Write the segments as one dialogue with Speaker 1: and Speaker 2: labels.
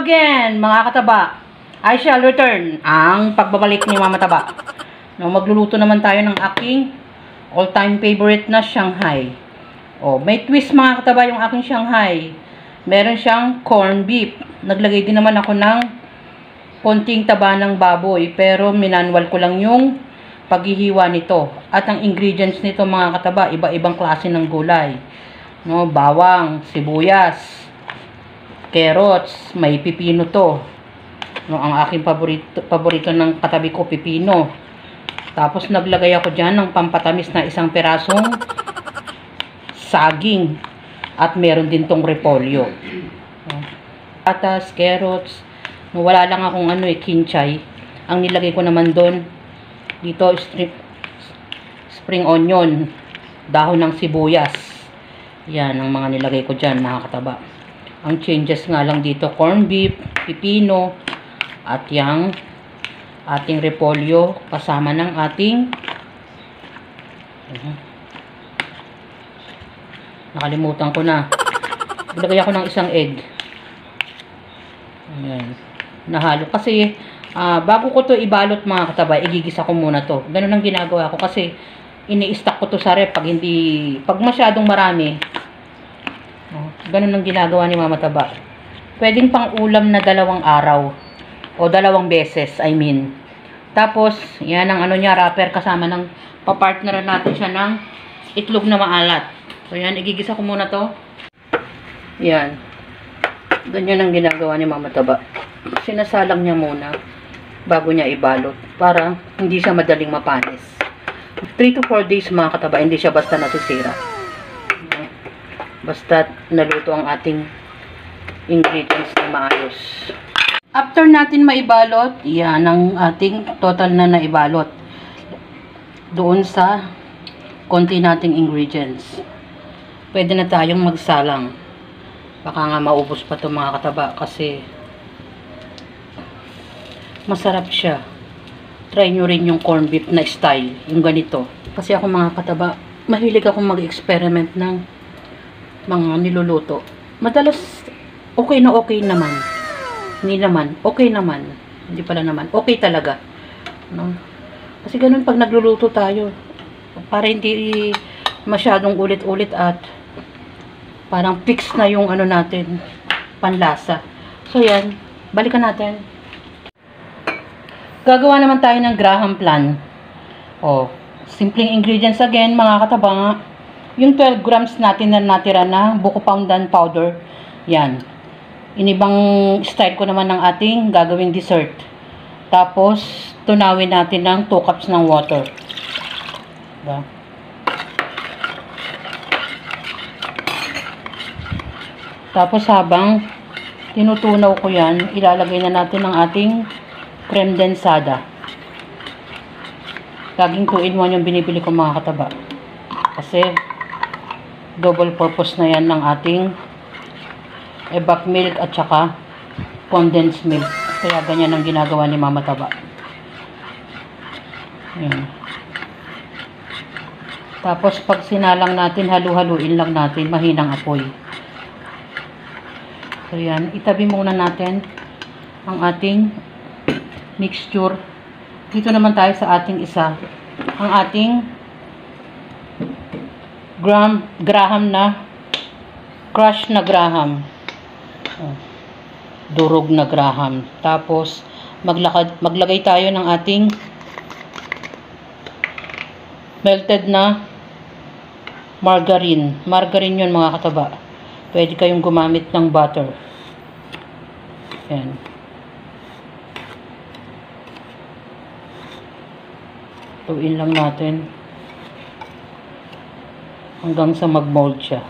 Speaker 1: again, mga kataba. I shall return ang pagbabalik ni Mama Taba. No, magluluto naman tayo ng aking all-time favorite na Shanghai. Oh, may twist mga kataba yung aking Shanghai. Meron siyang corned beef. Naglagay din naman ako ng konting taba ng baboy, pero minanwal ko lang yung paghihiwa nito. At ang ingredients nito mga kataba, iba-ibang klase ng gulay. No, bawang, sibuyas, carrots, may pipino to. No, ang aking paborito ng katabi ko, pipino. Tapos naglagay ako dyan ng pampatamis na isang perasong saging. At meron din tong repolyo. Patas, carrots. Wala lang akong kinchay. Ang nilagay ko naman doon, dito, spring onion, dahon ng sibuyas. Yan ang mga nilagay ko dyan, mga kataba. Ang changes nga lang dito, corned beef, pipino, at yung ating repolyo kasama ng ating nakalimutan ko na. Ilagay ako ng isang egg. Ayan. Nahalo. Kasi, bago ko to ibalot mga kataba, igigisa ko muna to. Ganun ang ginagawa ko kasi ini-stack ko to sa rep pag masyadong marami. Ganun ang ginagawa ni Mama Taba. Pwedeng pang ulam na 2 araw. O 2 beses, I mean. Tapos, yan ang niya, wrapper kasama ng papartneran natin siya ng itlog na maalat. So, yan, igigisa ko muna to. Yan. Ganyan ang ginagawa ni Mama Taba. Sinasalang niya muna bago niya ibalot para hindi siya madaling mapanis. 3 to 4 days mga kataba, hindi siya basta nasisira. Basta naluto ang ating ingredients na maayos. After natin maibalot, yan ang ating total na naibalot doon sa konti nating ingredients. Pwede na tayong magsalang. Baka nga maubos pa ito mga kataba kasi masarap siya. Try nyo rin yung corned beef na style, yung ganito. Kasi ako mga kataba, mahilig akong mag-experiment ng mga niluluto. Madalas okay na okay naman. Hindi naman, okay naman. Hindi pala naman, okay talaga. No? Kasi ganun pag nagluluto tayo, para hindi masyadong ulit-ulit at parang fix na yung natin, panlasa. So yan, balikan natin. Gagawa naman tayo ng Graham plan. O, simpleng ingredients again, mga kataba. Yung 12 grams natin na natira na buko pandan powder. Yan. Inibang style ko naman ng ating gagawing dessert. Tapos, tunawin natin ng 2 cups ng water. Diba? Tapos, habang tinutunaw ko yan, ilalagay na natin ang ating creme densada. Laging 2-in-1 yung binibili ko mga kataba. Kasi, double purpose na yan ng ating evap milk at saka condensed milk. Kaya ganyan ang ginagawa ni Mama Taba. Ayan. Tapos pag sinalang natin, halu-haluin lang natin, mahinang apoy. So yan, itabi muna natin ang ating mixture. Dito naman tayo sa ating isa. Ang ating Graham na crush na Graham. Durog na Graham. Tapos maglagay tayo ng ating melted na margarine. Margarine yun mga kataba. Pwede kayong gumamit ng butter. Ayan. Tuin lang natin hanggang sa mag-mold siya.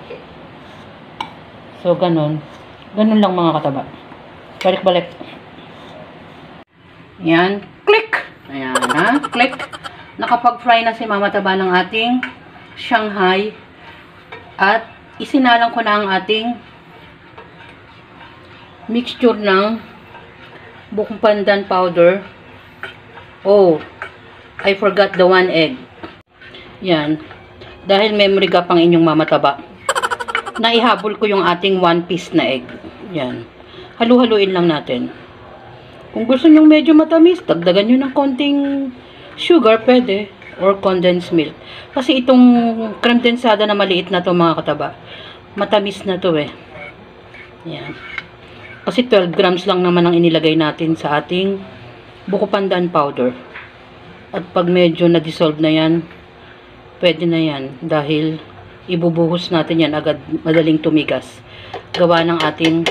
Speaker 1: So, ganun. Ganun lang mga kataba. Balik-balik. Yan. Click! Ayan, ha? Click. Nakapag-fry na si Mama Taba ng ating Shanghai. At isinalang ko na ang ating mixture ng buko pandan powder. Oh, I forgot the 1 egg. Yan. Dahil memory gap ang inyong Mama Taba, naihabol ko yung ating 1 piece na egg. Yan. Halu-haluin lang natin. Kung gusto nyong medyo matamis, dagdagan nyo ng konting sugar, pwede. Or condensed milk. Kasi itong creme densada na maliit na to mga kataba, matamis na to eh. Yan. Kasi 12 grams lang naman ang inilagay natin sa ating buko pandan powder. At pag medyo na-dissolve na yan, pwede na yan. Dahil ibubuhos natin yan agad, madaling tumigas. Gawa ng ating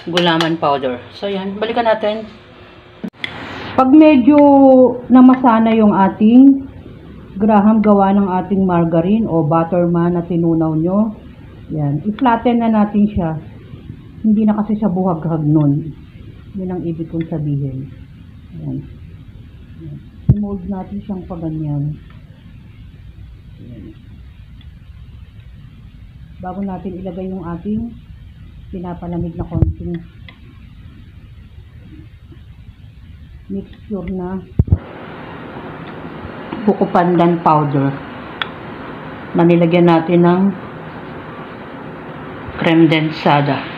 Speaker 1: gulaman powder. So yan, balikan natin. Pag medyo namasana yung ating graham gawa ng ating margarine o butter man na tinunaw nyo, yan, i-flatten na natin siya. Hindi na kasi siya buhaghag nun. Yun ang ibig kong sabihin. Yan. Yan. I-mold natin siyang paganyan. Yan. Bago natin ilagay yung ating pinapalamig na konting mixture na buko pandan powder na nilagyan natin ng creme densada.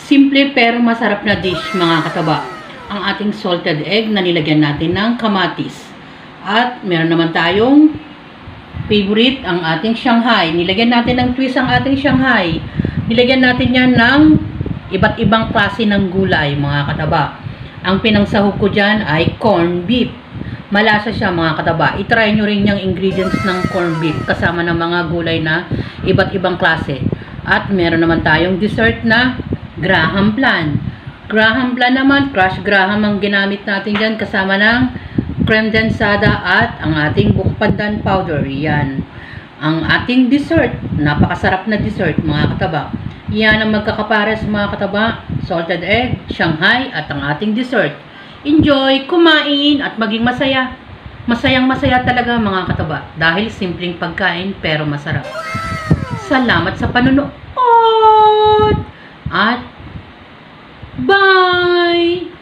Speaker 1: Simple pero masarap na dish mga kataba. Ang ating salted egg na nilagyan natin ng kamatis. At meron naman tayong favorite, ang ating Shanghai. Nilagyan natin ng twist ang ating Shanghai. Nilagyan natin yan ng iba't ibang klase ng gulay mga kataba. Ang pinangsahog ko dyan ay corned beef. Malasa siya mga kataba. I-try nyo rin yung ingredients ng corned beef kasama ng mga gulay na iba't ibang klase. At meron naman tayong dessert na Graham flan. Graham flan naman, crushed graham ang ginamit natin dyan kasama ng creme densada at ang ating buko pandan powder. Yan. Ang ating dessert. Napakasarap na dessert mga kataba. Yan ang magkakapares mga kataba, salted egg, Shanghai, at ang ating dessert. Enjoy, kumain, at maging masaya. Masayang masaya talaga mga kataba. Dahil simpleng pagkain pero masarap. Salamat sa panunood! At bye!